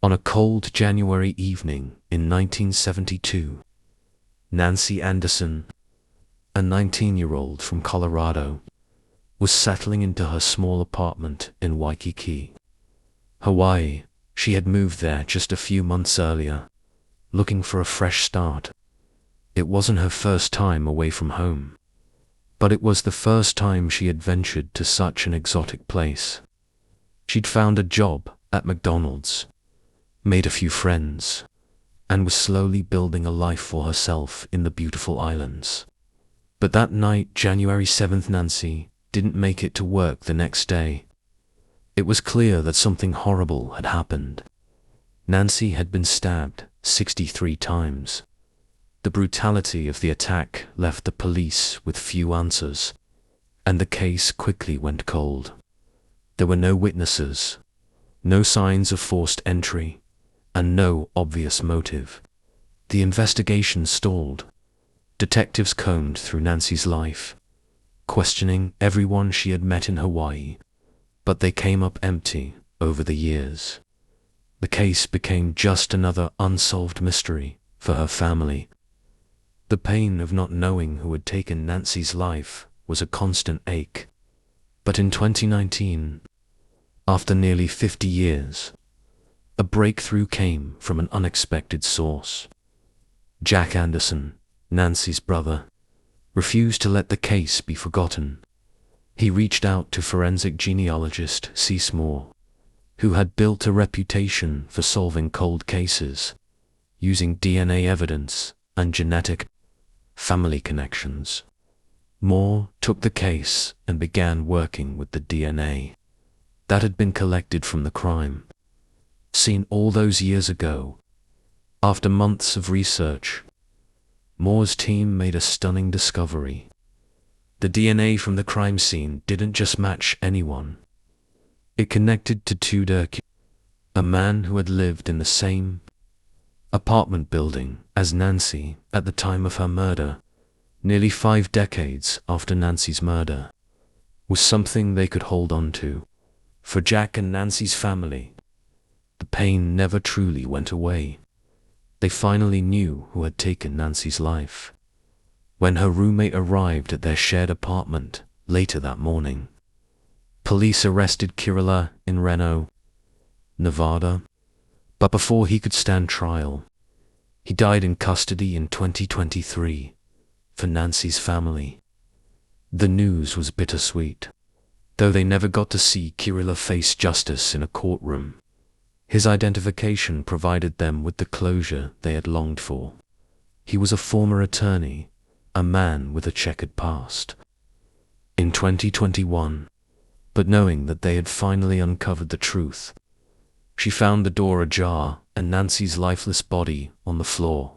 On a cold January evening in 1972, Nancy Anderson, a 19-year-old from Colorado, was settling into her small apartment in Waikiki, Hawaii. She had moved there just a few months earlier, looking for a fresh start. It wasn't her first time away from home, but it was the first time she had ventured to such an exotic place. She'd found a job at McDonald's, made a few friends, and was slowly building a life for herself in the beautiful islands. But that night, January 7th, Nancy didn't make it to work the next day. It was clear that something horrible had happened. Nancy had been stabbed 63 times. The brutality of the attack left the police with few answers, and the case quickly went cold. There were no witnesses, no signs of forced entry, and no obvious motive. The investigation stalled. Detectives combed through Nancy's life, questioning everyone she had met in Hawaii, but they came up empty over the years. The case became just another unsolved mystery for her family. The pain of not knowing who had taken Nancy's life was a constant ache. But in 2019, after nearly 50 years, a breakthrough came from an unexpected source. Jack Anderson, Nancy's brother, refused to let the case be forgotten. He reached out to forensic genealogist Cease Moore, who had built a reputation for solving cold cases, using DNA evidence and genetic family connections. Moore took the case and began working with the DNA that had been collected from the crime, seen all those years ago. After months of research, Moore's team made a stunning discovery. The DNA from the crime scene didn't just match anyone. It connected to Tudor, a man who had lived in the same apartment building as Nancy at the time of her murder, nearly 5 decades after Nancy's murder, was something they could hold on to. For Jack and Nancy's family, the pain never truly went away. They finally knew who had taken Nancy's life when her roommate arrived at their shared apartment later that morning. Police arrested Kirila in Reno, Nevada, but before he could stand trial, he died in custody in 2023. For Nancy's family, the news was bittersweet. Though they never got to see Kirila face justice in a courtroom, his identification provided them with the closure they had longed for. He was a former attorney, a man with a checkered past. In 2021, but knowing that they had finally uncovered the truth, she found the door ajar and Nancy's lifeless body on the floor.